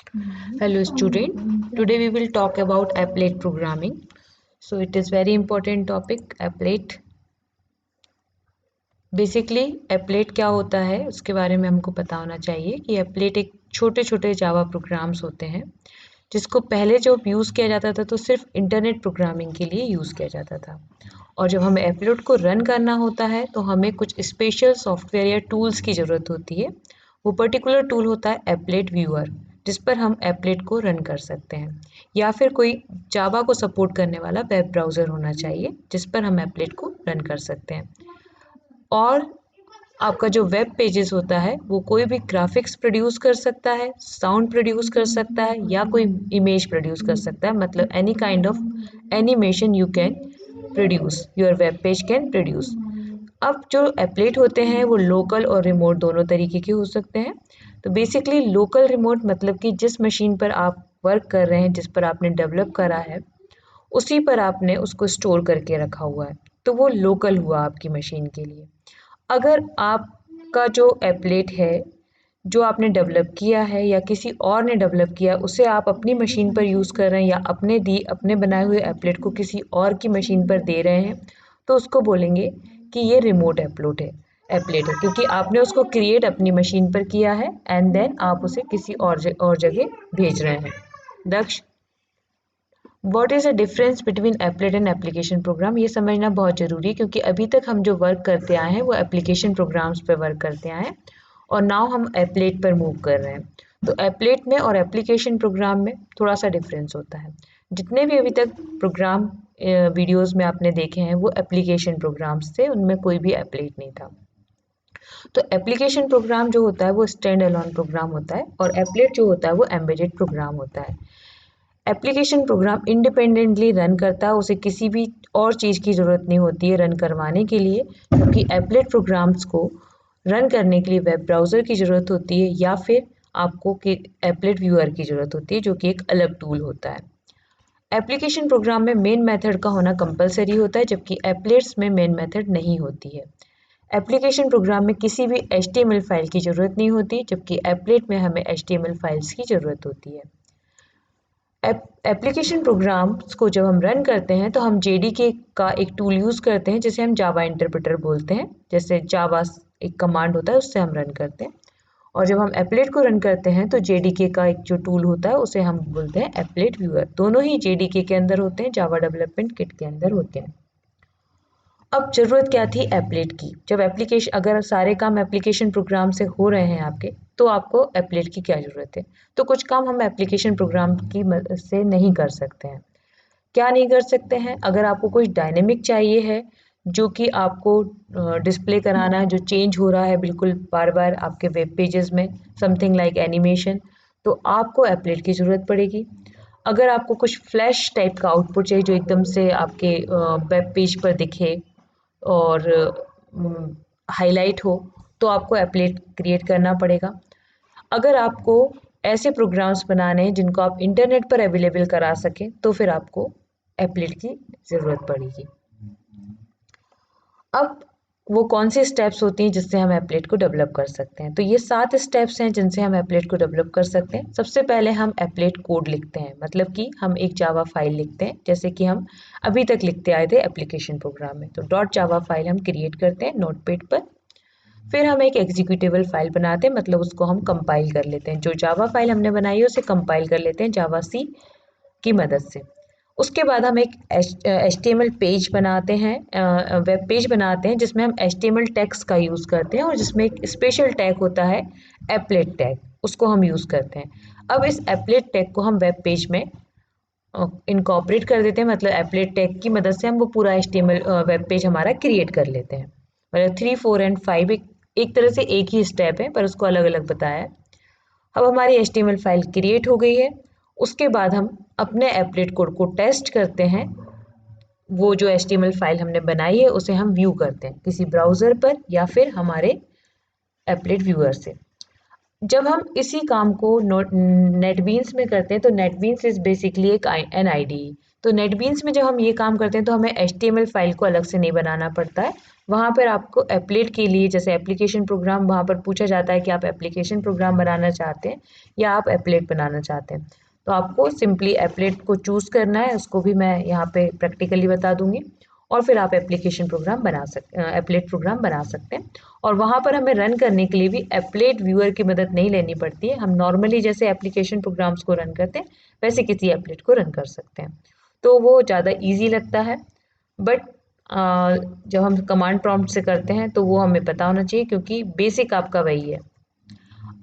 Hello student, today we will talk about applet programming. So it is very important topic applet. Basically applet क्या होता है उसके बारे में हमको पता होना चाहिए कि एप्लेट एक छोटे छोटे जावा प्रोग्राम्स होते हैं जिसको पहले जब यूज़ किया जाता था तो सिर्फ इंटरनेट प्रोग्रामिंग के लिए यूज़ किया जाता था और जब हमें एप्लेट को रन करना होता है तो हमें कुछ स्पेशल सॉफ्टवेयर या टूल्स की ज़रूरत होती है। वो पर्टिकुलर टूल होता है एप्लेट व्यूअर, जिस पर हम एप्लेट को रन कर सकते हैं, या फिर कोई जावा को सपोर्ट करने वाला वेब ब्राउज़र होना चाहिए जिस पर हम एप्लेट को रन कर सकते हैं। और आपका जो वेब पेजेस होता है वो कोई भी ग्राफिक्स प्रोड्यूस कर सकता है, साउंड प्रोड्यूस कर सकता है या कोई इमेज प्रोड्यूस कर सकता है, मतलब any kind of animation you can produce, your web page can produce. अब जो एप्लेट होते हैं वो लोकल और रिमोट दोनों तरीके के हो सकते हैं। तो बेसिकली लोकल रिमोट मतलब कि जिस मशीन पर आप वर्क कर रहे हैं, जिस पर आपने डेवलप करा है, उसी पर आपने उसको स्टोर करके रखा हुआ है, तो वो लोकल हुआ आपकी मशीन के लिए। अगर आपका जो एप्लेट है जो आपने डेवलप किया है या किसी और ने डेवलप किया उसे आप अपनी मशीन पर यूज़ कर रहे हैं या अपने बनाए हुए एप्लेट को किसी और की मशीन पर दे रहे हैं, तो उसको बोलेंगे कि ये रिमोट एप्लेट है, क्योंकि आपने उसको क्रिएट अपनी मशीन पर किया है एंड देन आप उसे किसी और जगह भेज रहे हैं। Daksh, what is the difference between applet and application program, ये समझना बहुत ज़रूरी है क्योंकि अभी तक हम जो वर्क करते आए हैं वो एप्लीकेशन प्रोग्राम्स पे वर्क करते आए हैं और नाउ हम एप्लेट पर मूव कर रहे हैं। तो एप्लेट में और एप्लीकेशन प्रोग्राम में थोड़ा सा डिफरेंस होता है। जितने भी अभी तक प्रोग्राम वीडियोस में आपने देखे हैं वो एप्लीकेशन प्रोग्राम्स थे, उनमें कोई भी एप्लेट नहीं था। तो एप्लीकेशन प्रोग्राम जो होता है वो स्टैंड अलोन प्रोग्राम होता है और एप्लेट जो होता है वो एम्बेडेड प्रोग्राम होता है। एप्लीकेशन प्रोग्राम इंडिपेंडेंटली रन करता है, उसे किसी भी और चीज़ की ज़रूरत नहीं होती है रन करवाने के लिए, क्योंकि एप्लेट प्रोग्राम्स को रन करने के लिए वेब ब्राउज़र की ज़रूरत होती है या फिर आपको कि एप्लेट व्यूअर की ज़रूरत होती है जो कि एक अलग टूल होता है। एप्लीकेशन प्रोग्राम में मेन मेथड का होना कंपलसरी होता है जबकि एप्लेट्स में मेन मेथड नहीं होती है। एप्लीकेशन प्रोग्राम में किसी भी HTML फाइल की ज़रूरत नहीं होती जबकि एप्लेट में हमें HTML फाइल्स की ज़रूरत होती है। एप्लीकेशन प्रोग्राम्स को जब हम रन करते हैं तो हम JDK का एक टूल यूज़ करते हैं जिसे हम जावा इंटरप्रेटर बोलते हैं। जैसे जावा एक कमांड होता है उससे हम रन करते हैं, और जब हम एप्लेट को रन करते हैं तो JDK का एक जो टूल होता है उसे हम बोलते हैं एप्लेट व्यूअर। दोनों ही JDK के अंदर होते हैं, जावा डेवलपमेंट किट के अंदर होते हैं। अब ज़रूरत क्या थी एप्लेट की, जब एप्लीकेशन अगर सारे काम एप्लीकेशन प्रोग्राम से हो रहे हैं आपके, तो आपको एप्लेट की क्या ज़रूरत है। तो कुछ काम हम एप्लीकेशन प्रोग्राम की मदद से नहीं कर सकते हैं। क्या नहीं कर सकते हैं, अगर आपको कुछ डायनेमिक चाहिए है जो कि आपको डिस्प्ले कराना है, जो चेंज हो रहा है बिल्कुल बार बार आपके वेब पेजेस में, समथिंग लाइक एनिमेशन, तो आपको एप्लेट की ज़रूरत पड़ेगी। अगर आपको कुछ फ्लैश टाइप का आउटपुट चाहिए जो एकदम से आपके वेब पेज पर दिखे और हाईलाइट हो, तो आपको एप्लेट क्रिएट करना पड़ेगा। अगर आपको ऐसे प्रोग्राम्स बनाने हैं जिनको आप इंटरनेट पर अवेलेबल करा सकें तो फिर आपको एप्लेट की ज़रूरत पड़ेगी। अब वो कौन से स्टेप्स होती हैं जिससे हम एप्लेट को डेवलप कर सकते हैं, तो ये 7 स्टेप्स हैं जिनसे हम एप्लेट को डेवलप कर सकते हैं। सबसे पहले हम एप्लेट कोड लिखते हैं, मतलब कि हम एक जावा फाइल लिखते हैं जैसे कि हम अभी तक लिखते आए थे एप्लीकेशन प्रोग्राम में। तो डॉट जावा फाइल हम क्रिएट करते हैं नोटपैड पर। फिर हम एक एग्जीक्यूटेबल फाइल बनाते हैं, मतलब उसको हम कंपाइल कर लेते हैं। जो जावा फाइल हमने बनाई है उसे कंपाइल कर लेते हैं जावा सी की मदद से। उसके बाद हम एक HTML पेज बनाते हैं, वेब पेज बनाते हैं जिसमें हम HTML टैग्स का यूज़ करते हैं और जिसमें एक स्पेशल टैग होता है एप्लेट टैग, उसको हम यूज़ करते हैं। अब इस एप्लेट टैग को हम वेब पेज में इनकॉर्पोरेट कर देते हैं, मतलब एप्लेट टैग की मदद से हम वो पूरा HTML वेब पेज हमारा क्रिएट कर लेते हैं। मतलब 3, 4 एंड 5 एक तरह से एक ही स्टेप है पर उसको अलग अलग बताया है। अब हमारी HTML फाइल क्रिएट हो गई है। उसके बाद हम अपने एप्लेट कोड को टेस्ट करते हैं। वो जो HTML फाइल हमने बनाई है उसे हम व्यू करते हैं किसी ब्राउज़र पर या फिर हमारे एप्लेट व्यूअर से। जब हम इसी काम को नेटबीन्स में करते हैं तो नेटबीन्स इज़ बेसिकली एक एन IDE तो नेटबीन्स में जब हम ये काम करते हैं तो हमें HTML फाइल को अलग से नहीं बनाना पड़ता है। वहाँ पर आपको एप्लेट के लिए जैसे एप्लीकेशन प्रोग्राम वहाँ पर पूछा जाता है कि आप एप्लीकेशन प्रोग्राम बनाना चाहते हैं या आप एप्लेट बनाना चाहते हैं। तो आपको सिंपली एप्लेट को चूज़ करना है, उसको भी मैं यहाँ पे प्रैक्टिकली बता दूँगी और फिर आप एप्लीकेशन प्रोग्राम एप्लेट प्रोग्राम बना सकते हैं। और वहाँ पर हमें रन करने के लिए भी एप्लेट व्यूअर की मदद नहीं लेनी पड़ती है। हम नॉर्मली जैसे एप्लीकेशन प्रोग्राम्स को रन करते हैं वैसे किसी एप्लेट को रन कर सकते हैं। तो वो ज़्यादा ईज़ी लगता है। बट जब हम कमांड प्रॉम्प्ट से करते हैं तो वो हमें पता होना चाहिए क्योंकि बेसिक आपका वही है।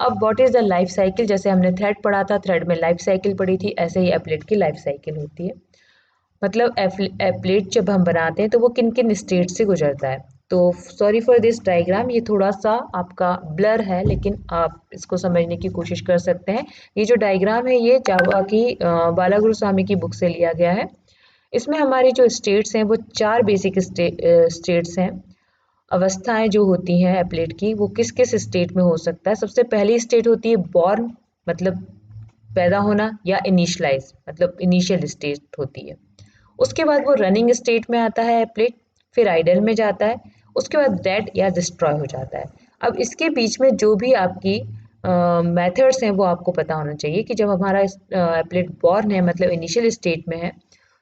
अब what is the life cycle, जैसे हमने थ्रेड पढ़ा था, थ्रेड में लाइफ साइकिल पढ़ी थी, ऐसे ही एप्लेट की लाइफ साइकिल होती है। मतलब एप्लेट जब हम बनाते हैं तो वो किन किन स्टेट से गुजरता है। तो सॉरी फॉर दिस डायग्राम, ये थोड़ा सा आपका ब्लर है लेकिन आप इसको समझने की कोशिश कर सकते हैं। ये जो डायग्राम है ये जावा की बालागुरु स्वामी की बुक से लिया गया है। इसमें हमारी जो स्टेट्स हैं वो 4 बेसिक स्टेट्स हैं। अवस्थाएं जो होती हैं एप्लेट की वो किस किस स्टेट में हो सकता है। सबसे पहली स्टेट होती है बॉर्न, मतलब पैदा होना, या इनिशियलाइज मतलब इनिशियल स्टेट होती है। उसके बाद वो रनिंग स्टेट में आता है एप्लेट, फिर आइडल में जाता है, उसके बाद डेड या डिस्ट्रॉय हो जाता है। अब इसके बीच में जो भी आपकी मेथड्स हैं वो आपको पता होना चाहिए कि जब हमारा एप्लेट बॉर्न है मतलब इनिशियल स्टेट में है,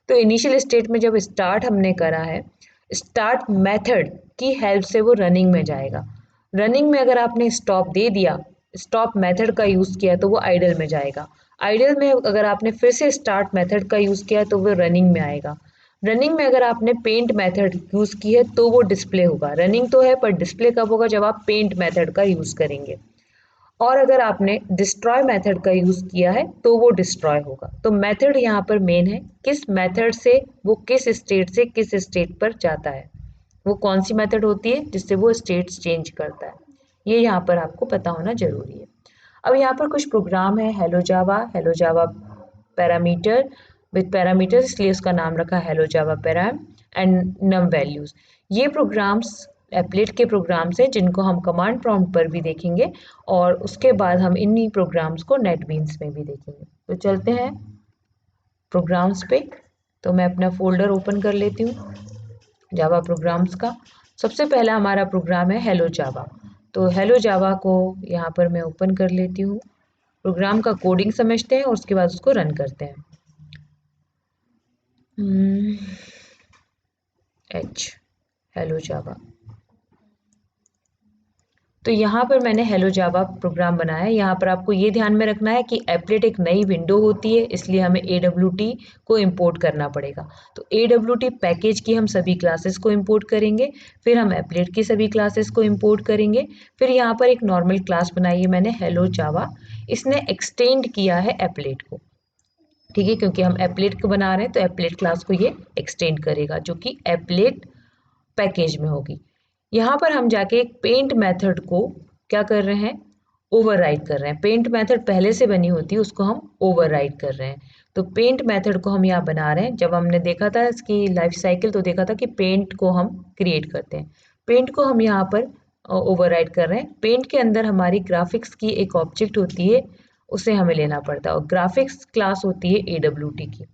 तो इनिशियल स्टेट में जब स्टार्ट हमने करा है, स्टार्ट मेथड की हेल्प से वो रनिंग में जाएगा। रनिंग में अगर आपने स्टॉप दे दिया, स्टॉप मेथड का यूज़ किया तो वो आइडल में जाएगा। आइडल में अगर आपने फिर से स्टार्ट मेथड का यूज़ किया तो वो रनिंग में आएगा। रनिंग में अगर आपने पेंट मेथड यूज़ की है तो वो डिस्प्ले होगा। रनिंग तो है पर डिस्प्ले कब होगा, जब आप पेंट मेथड का यूज़ करेंगे। और अगर आपने डिस्ट्रॉय मेथड का यूज़ किया है तो वो डिस्ट्रॉय होगा। तो मेथड यहाँ पर मेन है, किस मेथड से वो किस स्टेट से किस स्टेट पर जाता है, वो कौन सी मेथड होती है जिससे वो स्टेट्स चेंज करता है, ये यहाँ पर आपको पता होना ज़रूरी है। अब यहाँ पर कुछ प्रोग्राम है, hello Java parameter with parameters, इसलिए उसका नाम रखा hello Java param and num values. ये प्रोग्राम्स एप्लेट के प्रोग्राम्स हैं जिनको हम कमांड प्रॉम्प्ट पर भी देखेंगे और उसके बाद हम इन्हीं प्रोग्राम्स को नेटबीन्स में भी देखेंगे। तो चलते हैं प्रोग्राम्स पे। तो मैं अपना फोल्डर ओपन कर लेती हूँ जावा प्रोग्राम्स का। सबसे पहला हमारा प्रोग्राम है हेलो जावा। तो हेलो जावा को यहाँ पर मैं ओपन कर लेती हूँ। प्रोग्राम का कोडिंग समझते हैं और उसके बाद उसको रन करते हैं। हेलो जावा। तो यहाँ पर मैंने हेलो जावा प्रोग्राम बनाया है। यहाँ पर आपको ये ध्यान में रखना है कि एप्लेट एक नई विंडो होती है, इसलिए हमें AWT को इंपोर्ट करना पड़ेगा। तो AWT पैकेज की हम सभी क्लासेस को इंपोर्ट करेंगे, फिर हम एप्लेट की सभी क्लासेस को इंपोर्ट करेंगे। फिर यहाँ पर एक नॉर्मल क्लास बनाई है मैंने हेलो जावा, इसने एक्सटेंड किया है एप्लेट को, ठीक है, क्योंकि हम एप्लेट को बना रहे हैं तो एप्लेट क्लास को ये एक्सटेंड करेगा जो कि एप्लेट पैकेज में होगी। यहाँ पर हम जाके एक पेंट मेथड को क्या कर रहे हैं, ओवरराइड कर रहे हैं। पेंट मेथड पहले से बनी होती है उसको हम ओवरराइड कर रहे हैं। तो पेंट मेथड को हम यहाँ बना रहे हैं। जब हमने देखा था इसकी लाइफ साइकिल तो देखा था कि पेंट को हम क्रिएट करते हैं, पेंट को हम यहाँ पर ओवरराइड कर रहे हैं। पेंट के अंदर हमारी ग्राफिक्स की एक ऑब्जेक्ट होती है, उसे हमें लेना पड़ता है और ग्राफिक्स क्लास होती है AWT की।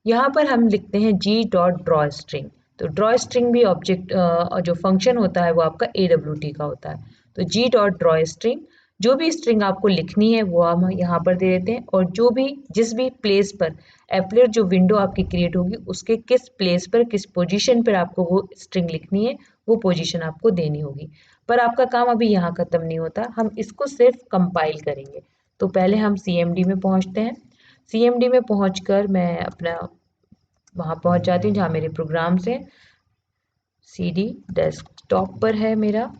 यहाँ पर हम लिखते हैं g.drawString। तो ड्रॉ स्ट्रिंग भी ऑब्जेक्ट जो फंक्शन होता है वो आपका AWT का होता है। तो g.drawString, जो भी स्ट्रिंग आपको लिखनी है वो हम यहाँ पर दे देते हैं और जो भी जिस भी प्लेस पर एप्लेट जो विंडो आपकी क्रिएट होगी उसके किस प्लेस पर किस पोजीशन पर आपको वो स्ट्रिंग लिखनी है वो पोजीशन आपको देनी होगी। पर आपका काम अभी यहाँ खत्म नहीं होता, हम इसको सिर्फ कंपाइल करेंगे। तो पहले हम CMD में पहुँचते हैं। CMD में पहुँचकर मैं अपना वहाँ पहुँच जाती हूँ जहाँ मेरे प्रोग्राम्स हैं। CD डेस्कटॉप पर है मेरा,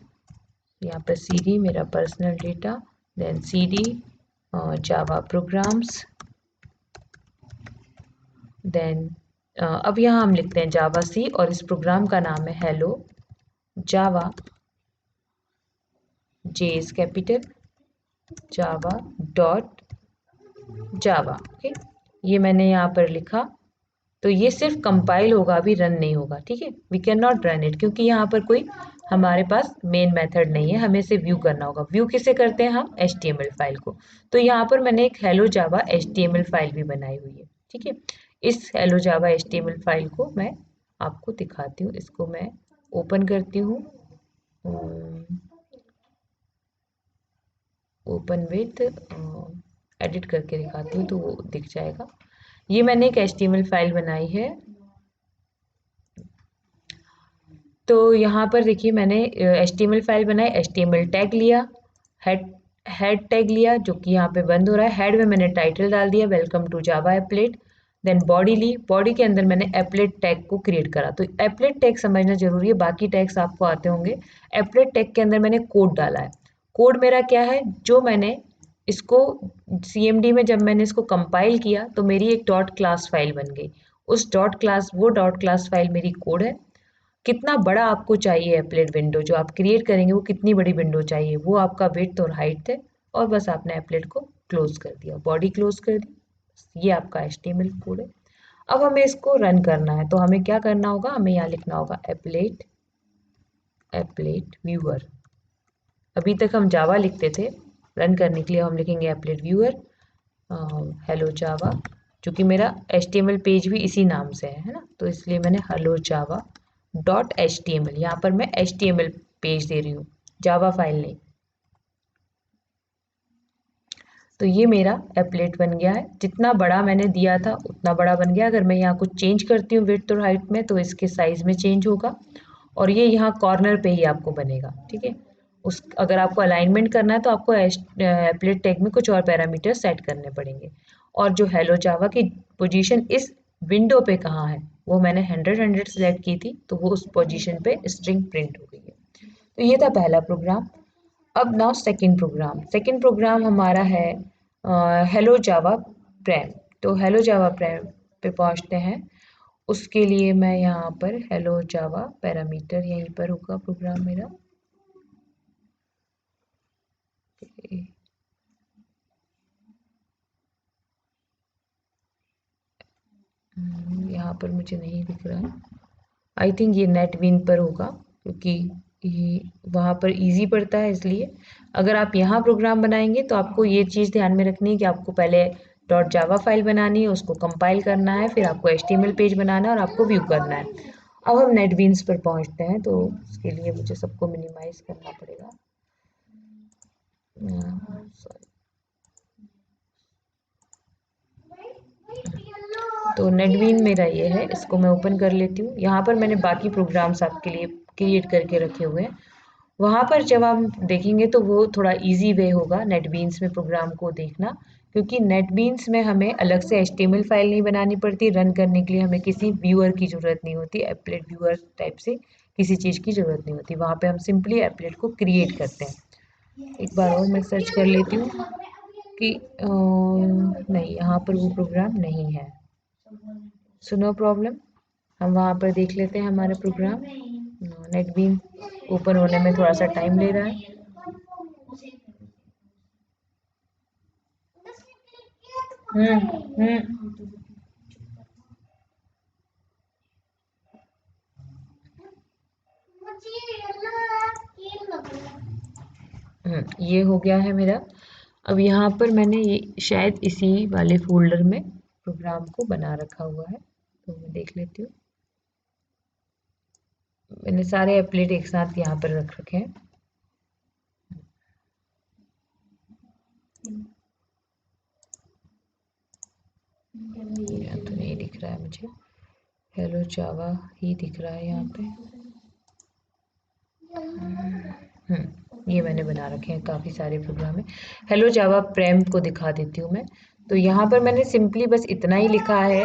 यहाँ पर CD मेरा personal data, then CD Java programs, then अब यहाँ हम लिखते हैं जावा C और इस प्रोग्राम का नाम है hello Java, J is capital, Java dot Java. Okay, ये मैंने यहाँ पर लिखा। तो ये सिर्फ कंपाइल होगा, अभी रन नहीं होगा, ठीक है। We can not run it क्योंकि यहाँ पर कोई हमारे पास मेन मेथड नहीं है, हमें इसे व्यू करना होगा। व्यू किसे करते हैं हम, HTML फाइल को। तो यहाँ पर मैंने एक हेलो जावा HTML फाइल भी बनाई हुई है, ठीक है। इस हेलो जावा HTML फाइल को मैं आपको दिखाती हूँ। इसको मैं ओपन करती हूँ, ओपन विथ एडिट करके दिखाती हूँ तो वो दिख जाएगा। ये मैंने एक HTML फाइल बनाई है। तो यहाँ पर देखिए मैंने HTML फाइल बनाई, HTML टैग लिया, हेड हेड टैग लिया जो कि यहाँ पे बंद हो रहा है। हेड में मैंने टाइटल डाल दिया welcome to Java applet. Then body ली, बॉडी के अंदर मैंने एप्लेट टैग को क्रिएट करा। तो एप्लेट टैग समझना जरूरी है, बाकी टैग्स आपको आते होंगे। एप्लेट टैग के अंदर मैंने कोड डाला है। कोड मेरा क्या है, जो मैंने इसको CMD में जब मैंने इसको कंपाइल किया तो मेरी एक डॉट क्लास फाइल बन गई। उस डॉट क्लास फाइल मेरी कोड है। कितना बड़ा आपको चाहिए एप्लेट विंडो जो आप क्रिएट करेंगे, वो कितनी बड़ी विंडो चाहिए, वो आपका विड्थ और हाइट है। और बस आपने एप्लेट को क्लोज कर दिया, बॉडी क्लोज कर दी। ये आपका HTML कोड है। अब हमें इसको रन करना है, तो हमें क्या करना होगा, हमें यहाँ लिखना होगा एप्लेट व्यूअर। अभी तक हम जावा लिखते थे, रन करने के लिए हम लिखेंगे एप्लेट व्यूअर हेलो जावा। चूँकि मेरा HTML पेज भी इसी नाम से है ना, तो इसलिए मैंने हेलो जावा .html, यहाँ पर मैं HTML पेज दे रही हूँ, जावा फाइल नहीं। तो ये मेरा एप्लेट बन गया है। जितना बड़ा मैंने दिया था उतना बड़ा बन गया। अगर मैं यहाँ कुछ चेंज करती हूँ विड्थ और हाइट में तो इसके साइज़ में चेंज होगा, और ये यहाँ कॉर्नर पे ही आपको बनेगा, ठीक है। उस अगर आपको अलाइनमेंट करना है तो आपको एप्लेट टैग में कुछ और पैरामीटर सेट करने पड़ेंगे। और जो हेलो जावा की पोजीशन इस विंडो पे कहाँ है, वो मैंने 100 सेलेक्ट की थी, तो वो उस पोजीशन पे स्ट्रिंग प्रिंट हो गई है। तो ये था पहला प्रोग्राम। अब नाउ सेकंड प्रोग्राम हमारा है हेलो जावा प्रैम। तो हेलो जावा प्रैम पे पहुंचते हैं। उसके लिए मैं यहाँ पर हेलो जावा पैरामीटर, यहीं पर होगा प्रोग्राम मेरा। यहाँ पर मुझे नहीं दिख रहा है, आई थिंक ये नेटबीन पर होगा, क्योंकि ये वहाँ पर इजी पड़ता है इसलिए। अगर आप यहाँ प्रोग्राम बनाएंगे तो आपको ये चीज़ ध्यान में रखनी है कि आपको पहले डॉट जावा फाइल बनानी है, उसको कंपाइल करना है, फिर आपको HTML पेज बनाना है और आपको व्यू करना है। अब हम नेटबीन्स पर पहुँचते हैं, तो उसके लिए मुझे सबको मिनिमाइज करना पड़ेगा। सॉरी, तो नेटबीन मेरा ये है, इसको मैं ओपन कर लेती हूँ। यहाँ पर मैंने बाकी प्रोग्राम्स आपके लिए क्रिएट करके रखे हुए हैं। वहाँ पर जब हम देखेंगे तो वो थोड़ा इजी वे होगा नेटबीन्स में प्रोग्राम को देखना, क्योंकि नेटबीन्स में हमें अलग से HTML फाइल नहीं बनानी पड़ती। रन करने के लिए हमें किसी व्यूअर की ज़रूरत नहीं होती, एप्लेट व्यूअर टाइप से किसी चीज़ की ज़रूरत नहीं होती। वहाँ पे हम सिंपली एप्लेट को क्रिएट करते हैं। एक बार और मैं सर्च कर लेती हूँ कि नहीं, यहाँ पर वो प्रोग्राम नहीं है। सो नो प्रॉब्लम, हम वहाँ पर देख लेते हैं हमारे प्रोग्राम। नेटबीन ओपन होने में थोड़ा सा टाइम ले रहा है। हम्म। ये हो गया है मेरा। अब यहाँ पर मैंने ये शायद इसी वाले फोल्डर में प्रोग्राम को बना रखा हुआ है, तो मैं देख लेती हूँ। मैंने सारे एप्लेट एक साथ यहाँ पर रख रखे हैं। यहाँ तो नहीं दिख रहा है मुझे, हेलो जावा ही दिख रहा है यहाँ पे। ये मैंने बना रखे हैं, काफ़ी सारे प्रोग्राम है। हेलो जावा प्रेम को दिखा देती हूँ मैं। तो यहाँ पर मैंने सिंपली बस इतना ही लिखा है,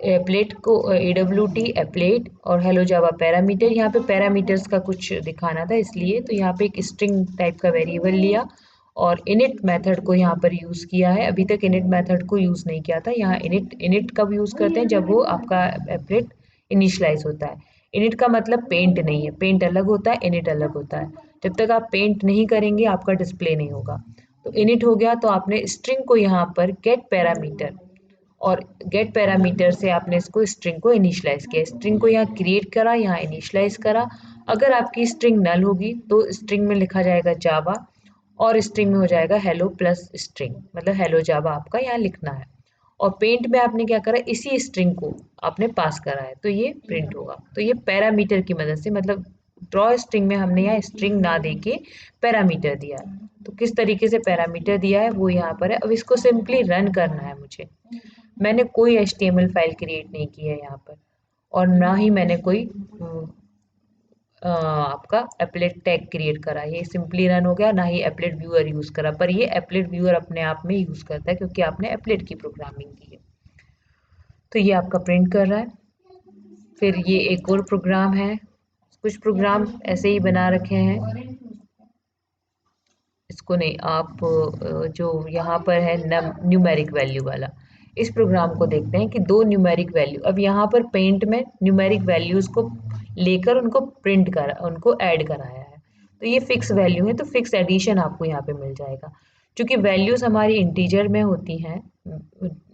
एप्लेट को AWT एप्लेट और हेलो जावा पैरामीटर। यहाँ पे पैरामीटर्स का कुछ दिखाना था इसलिए, तो यहाँ पे एक स्ट्रिंग टाइप का वेरिएबल लिया और इनिट मेथड को यहाँ पर यूज़ किया है। अभी तक इनिट मेथड को यूज़ नहीं किया था। यहाँ इनिट कब यूज़ करते हैं, जब वो आपका एप्लेट इनिशलाइज होता है। इनिट का मतलब पेंट नहीं है, पेंट अलग होता है, इनिट अलग होता है। जब तक आप पेंट नहीं करेंगे आपका डिस्प्ले नहीं होगा। तो इनिट हो गया, तो आपने स्ट्रिंग को यहाँ पर गेट पैरामीटर, और गेट पैरामीटर से आपने इसको स्ट्रिंग को इनिशलाइज किया, स्ट्रिंग को यहाँ क्रिएट करा, यहाँ इनिशलाइज करा। अगर आपकी स्ट्रिंग नल होगी तो स्ट्रिंग में लिखा जाएगा जावा, और स्ट्रिंग में हो जाएगा हेलो प्लस स्ट्रिंग, मतलब हेलो जावा आपका यहाँ लिखना है। और पेंट में आपने क्या करा, इसी स्ट्रिंग को आपने पास करा है, तो ये प्रिंट होगा। तो ये पैरामीटर की मदद से, मतलब ड्रॉ स्ट्रिंग में हमने यहाँ स्ट्रिंग ना देके पैरामीटर दिया है। तो किस तरीके से पैरामीटर दिया है वो यहाँ पर है। अब इसको सिंपली रन करना है मुझे। मैंने कोई HTML फाइल क्रिएट नहीं की है यहाँ पर, और ना ही मैंने कोई आपका एप्लेट टैग क्रिएट करा। ये सिंपली रन हो गया, ना ही एप्लेट व्यूअर यूज करा। पर ये एप्लेट व्यूअर अपने आप में यूज करता है क्योंकि आपने एप्लेट की प्रोग्रामिंग की है। तो ये आपका प्रिंट कर रहा है। फिर ये एक और प्रोग्राम है, कुछ प्रोग्राम ऐसे ही बना रखे हैं, इसको नहीं, आप जो यहाँ पर है न्यूमेरिक वैल्यू वाला, इस प्रोग्राम को देखते हैं कि दो न्यूमेरिक वैल्यू, अब यहाँ पर पेंट में न्यूमेरिक वैल्यूज को लेकर उनको प्रिंट कर, उनको ऐड कराया है। तो ये फिक्स वैल्यू है, तो फिक्स एडिशन आपको यहाँ पे मिल जाएगा। क्योंकि वैल्यूज हमारी इंटीजर में होती हैं,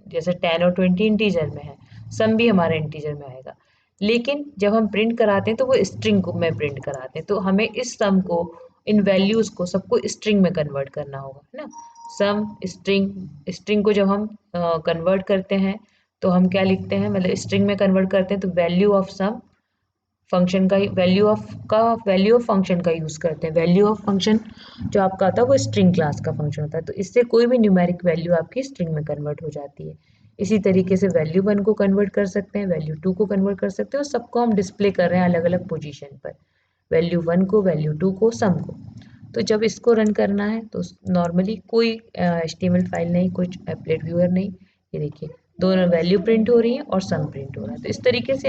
जैसे 10 और 20 इंटीजर में है, सम भी हमारा इंटीजर में आएगा। लेकिन जब हम प्रिंट कराते हैं तो वो स्ट्रिंग को में प्रिंट कराते हैं, तो हमें इस सम को, इन वैल्यूज को सबको स्ट्रिंग में कन्वर्ट करना होगा, है ना। सम स्ट्रिंग, स्ट्रिंग को जब हम कन्वर्ट करते हैं तो हम क्या लिखते हैं, मतलब स्ट्रिंग में कन्वर्ट करते हैं तो वैल्यू ऑफ सम फंक्शन का, वैल्यू ऑफ फंक्शन का यूज करते हैं। वैल्यू ऑफ फंक्शन जो आपका आता है वो स्ट्रिंग क्लास का फंक्शन होता है, तो इससे कोई भी न्यूमेरिक वैल्यू आपकी स्ट्रिंग में कन्वर्ट हो जाती है। इसी तरीके से वैल्यू 1 को कन्वर्ट कर सकते हैं, वैल्यू 2 को कन्वर्ट कर सकते हैं, और सबको हम डिस्प्ले कर रहे हैं अलग अलग पोजीशन पर, वैल्यू 1 को, वैल्यू 2 को, सम को। तो जब इसको रन करना है तो नॉर्मली कोई HTML फाइल नहीं, कोई एप्लेट व्यूअर नहीं, ये देखिए दोनों वैल्यू प्रिंट हो रही है और सम प्रिंट हो रहा है। तो इस तरीके से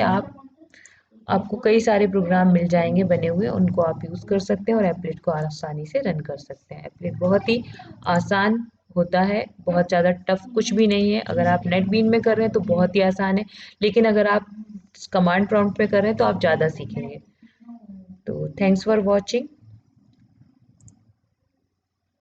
आपको कई सारे प्रोग्राम मिल जाएंगे बने हुए, उनको आप यूज़ कर सकते हैं और एप्लेट को आसानी से रन कर सकते हैं। एप्लेट बहुत ही आसान होता है, बहुत ज़्यादा टफ कुछ भी नहीं है। अगर आप नेटबीन में कर रहे हैं तो बहुत ही आसान है, लेकिन अगर आप कमांड प्रॉम्प्ट पे कर रहे हैं तो आप ज़्यादा सीखेंगे। तो थैंक्स फॉर वॉचिंग।